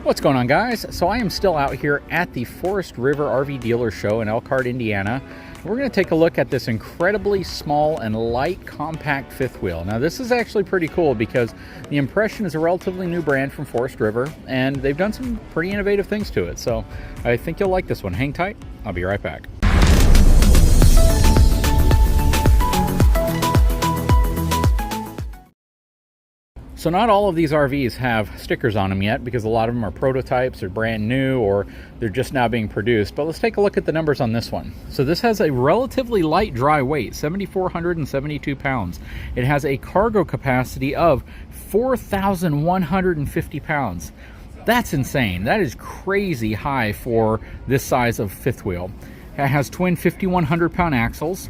What's going on, guys? So I am still out here at the Forest River RV Dealer Show in Elkhart, Indiana. We're going to take a look at this incredibly small and light compact fifth wheel. Now this is actually pretty cool because the Impression is a relatively new brand from Forest River and they've done some pretty innovative things to it. So I think you'll like this one. Hang tight. I'll be right back. So not all of these RVs have stickers on them yet because a lot of them are prototypes or brand new or they're just now being produced. But let's take a look at the numbers on this one. So this has a relatively light dry weight, 7,472 pounds. It has a cargo capacity of 4,150 pounds. That's insane. That is crazy high for this size of fifth wheel. It has twin 5,100 pound axles.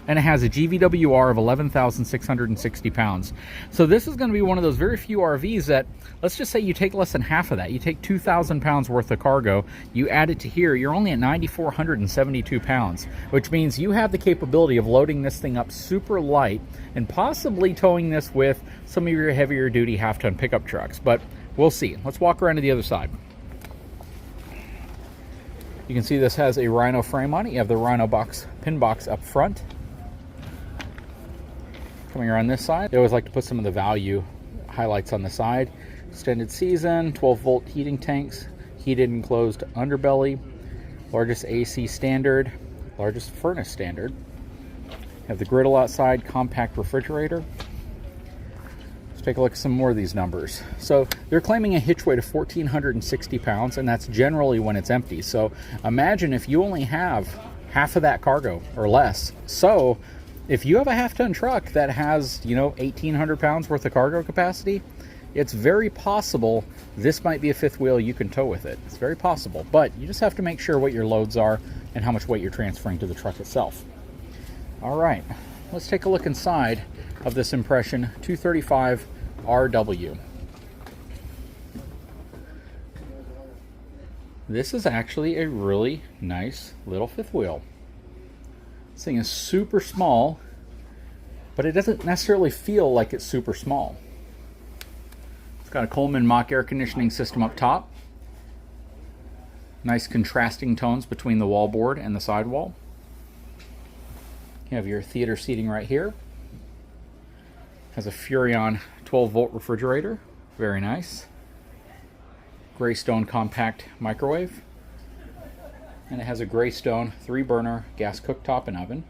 And it has a GVWR of 11,660 pounds. So this is going to be one of those very few RVs that, let's just say you take less than half of that. You take 2,000 pounds worth of cargo, you add it to here, you're only at 9,472 pounds, which means you have the capability of loading this thing up super light and possibly towing this with some of your heavier duty half-ton pickup trucks. But we'll see. Let's walk around to the other side. You can see this has a Rhino frame on it. You have the Rhino box, pin box up front. Coming around this side, they always like to put some of the value highlights on the side. Extended season, 12-volt heating tanks, heated enclosed underbelly, largest AC standard, largest furnace standard. Have the griddle outside, compact refrigerator. Let's take a look at some more of these numbers. So they're claiming a hitch weight of 1,460 pounds, and that's generally when it's empty. So imagine if you only have half of that cargo or less. So if you have a half-ton truck that has, 1,800 pounds worth of cargo capacity, it's very possible this might be a fifth wheel you can tow with it. It's very possible, but you just have to make sure what your loads are and how much weight you're transferring to the truck itself. All right, let's take a look inside of this Impression 235 RW. This is actually a really nice little fifth wheel. This thing is super small, but it doesn't necessarily feel like it's super small. It's got a Coleman Mach air conditioning system up top. Nice contrasting tones between the wallboard and the sidewall. You have your theater seating right here. Has a Furrion 12-volt refrigerator. Very nice. Greystone compact microwave. And it has a Greystone 3-burner gas cooktop and oven.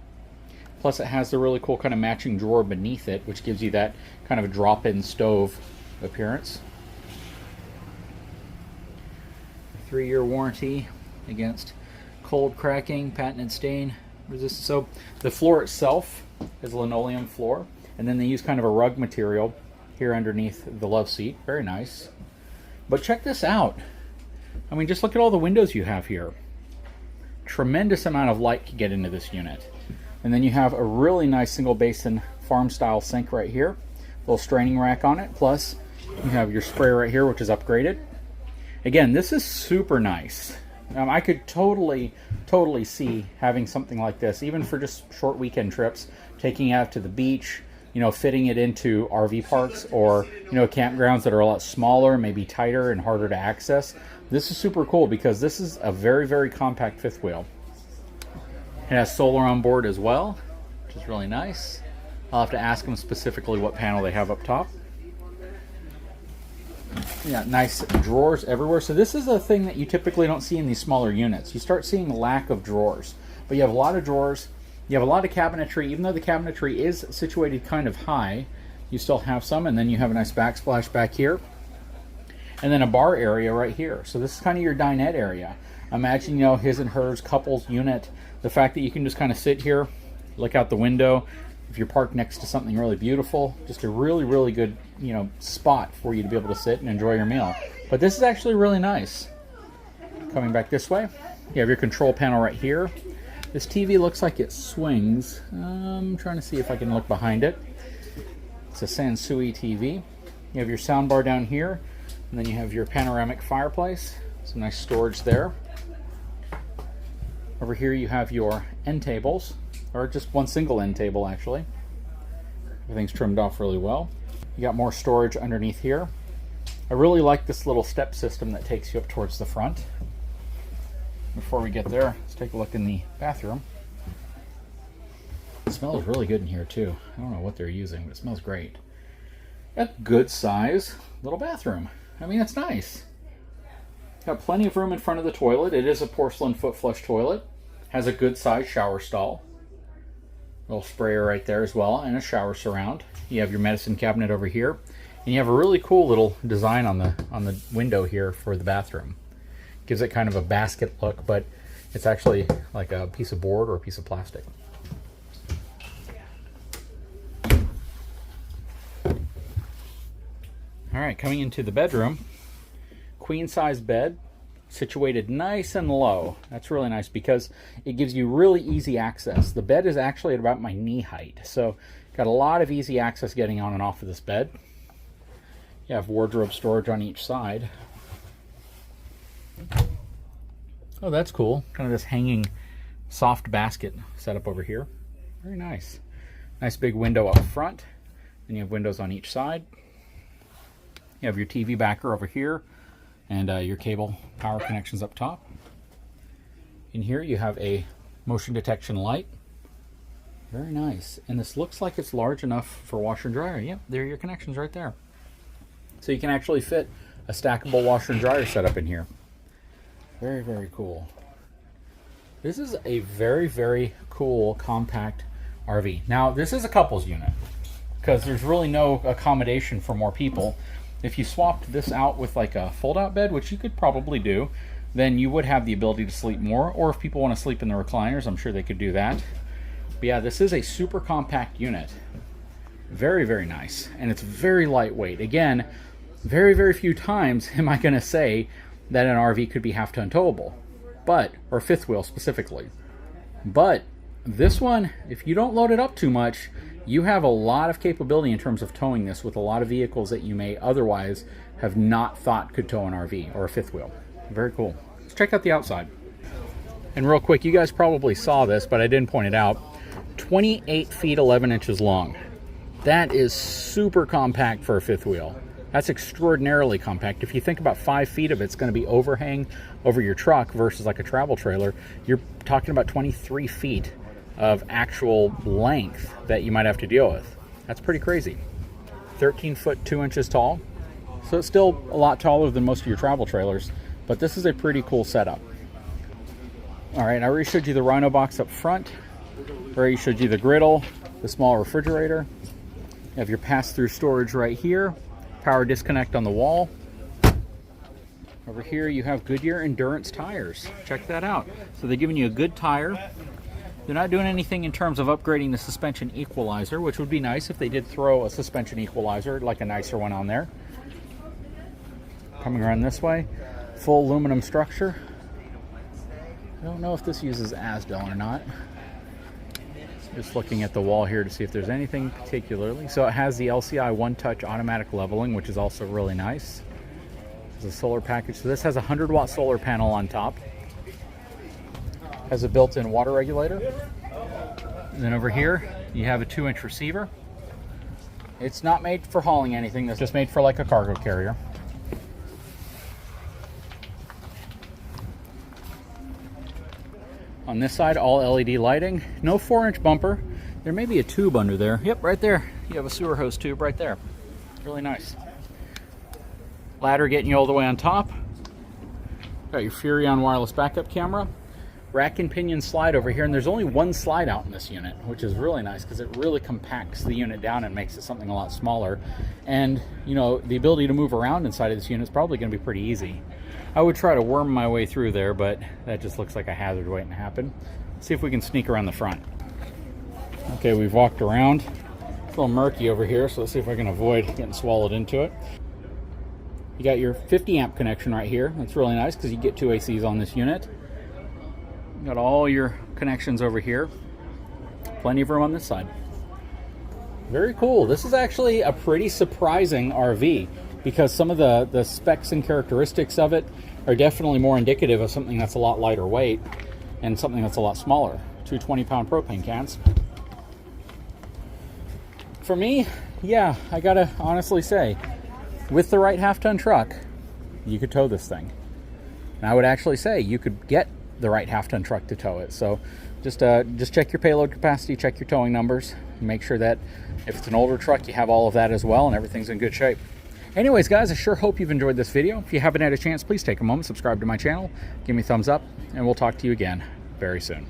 Plus it has the really cool kind of matching drawer beneath it, which gives you that kind of a drop-in stove appearance. 3-year warranty against cold cracking, patented stain resistant. So the floor itself is a linoleum floor, and then they use kind of a rug material here underneath the love seat. Very nice. But check this out. I mean, just look at all the windows you have here. Tremendous amount of light can get into this unit. And then you have a really nice single basin farm style sink right here. Little straining rack on it. Plus you have your sprayer right here, which is upgraded. Again, this is super nice. I could totally see having something like this, even for just short weekend trips, taking it out to the beach, fitting it into RV parks or, campgrounds that are a lot smaller, maybe tighter and harder to access. This is super cool because this is a very, very compact fifth wheel. It has solar on board as well, which is really nice. I'll have to ask them specifically what panel they have up top. Yeah, nice drawers everywhere. So this is a thing that you typically don't see in these smaller units. You start seeing lack of drawers, but you have a lot of drawers. You have a lot of cabinetry. Even though the cabinetry is situated kind of high, you still have some, and then you have a nice backsplash back here. And then a bar area right here. So this is kind of your dinette area. Imagine, his and hers couples unit. The fact that you can just kind of sit here, look out the window. If you're parked next to something really beautiful, just a really, really good, spot for you to be able to sit and enjoy your meal. But this is actually really nice. Coming back this way, you have your control panel right here. This TV looks like it swings. I'm trying to see if I can look behind it. It's a Sansui TV. You have your sound bar down here. And then you have your panoramic fireplace. Some nice storage there. Over here you have your end tables, or just one single end table actually. Everything's trimmed off really well. You got more storage underneath here. I really like this little step system that takes you up towards the front. Before we get there, let's take a look in the bathroom. It smells really good in here too. I don't know what they're using, but it smells great. A good size little bathroom. I mean, it's nice. Got plenty of room in front of the toilet. It is a porcelain foot flush toilet. Has a good size shower stall. Little sprayer right there as well, and a shower surround. You have your medicine cabinet over here, and you have a really cool little design on the window here for the bathroom. Gives it kind of a basket look, but it's actually like a piece of board or a piece of plastic. All right, coming into the bedroom, queen size bed, situated nice and low. That's really nice because it gives you really easy access. The bed is actually at about my knee height, so got a lot of easy access getting on and off of this bed. You have wardrobe storage on each side. Oh, that's cool. Kind of this hanging soft basket set up over here. Very nice. Nice big window up front, and you have windows on each side. You have your TV backer over here, and your cable power connections up top. In here you have a motion detection light. Very nice. And this looks like it's large enough for washer and dryer. Yep, there are your connections right there. So you can actually fit a stackable washer and dryer setup in here. Very, very cool. This is a very, very cool compact RV. Now, this is a couples unit because there's really no accommodation for more people. If you swapped this out with like a fold-out bed, which you could probably do, then you would have the ability to sleep more. Or if people want to sleep in the recliners, I'm sure they could do that. But yeah, this is a super compact unit. Very, very nice. And it's very lightweight. Again, very, very few times am I going to say that an RV could be half-ton towable, or fifth wheel specifically. But this one, if you don't load it up too much, you have a lot of capability in terms of towing this with a lot of vehicles that you may otherwise have not thought could tow an RV or a fifth wheel. Very cool. Let's check out the outside. And real quick, you guys probably saw this, but I didn't point it out. 28 feet 11 inches long. That is super compact for a fifth wheel. That's extraordinarily compact. If you think about 5 feet of it's going to be overhang over your truck versus like a travel trailer, you're talking about 23 feet of actual length that you might have to deal with. That's pretty crazy. 13 foot 2 inches tall. So it's still a lot taller than most of your travel trailers, but this is a pretty cool setup. All right, I already showed you the Rhino box up front. I already showed you the griddle, the small refrigerator. You have your pass-through storage right here. Power disconnect on the wall. Over here you have Goodyear Endurance tires. Check that out. So they're giving you a good tire. They're not doing anything in terms of upgrading the suspension equalizer, which would be nice if they did throw a suspension equalizer, like a nicer one on there. Coming around this way, full aluminum structure. I don't know if this uses Asdel or not. Just looking at the wall here to see if there's anything particularly. So it has the LCI one-touch automatic leveling, which is also really nice. There's a solar package. So this has a 100-watt solar panel on top. Has a built-in water regulator. And then over here, you have a 2-inch receiver. It's not made for hauling anything. It's just made for like a cargo carrier. On this side, all LED lighting. No 4-inch bumper. There may be a tube under there. Yep, right there. You have a sewer hose tube right there. Really nice. Ladder getting you all the way on top. Got your Furrion wireless backup camera. Rack and pinion slide over here, and there's only one slide out in this unit, which is really nice because it really compacts the unit down and makes it something a lot smaller. And, you know, the ability to move around inside of this unit is probably going to be pretty easy. I would try to worm my way through there, but that just looks like a hazard waiting to happen. Let's see if we can sneak around the front. Okay, we've walked around. It's a little murky over here, so let's see if I can avoid getting swallowed into it. You got your 50 amp connection right here. That's really nice because you get 2 ACs on this unit. You got all your connections over here. Plenty of room on this side. Very cool. This is actually a pretty surprising RV because some of the specs and characteristics of it are definitely more indicative of something that's a lot lighter weight and something that's a lot smaller. 2 20-pound propane cans. For me, yeah, I gotta honestly say, with the right half-ton truck, you could tow this thing. And I would actually say you could get the right half-ton truck to tow it. So just check your payload capacity, check your towing numbers, make sure that if it's an older truck, you have all of that as well, and everything's in good shape. Anyways, guys, I sure hope you've enjoyed this video. If you haven't had a chance, please take a moment, subscribe to my channel, give me a thumbs up, and we'll talk to you again very soon.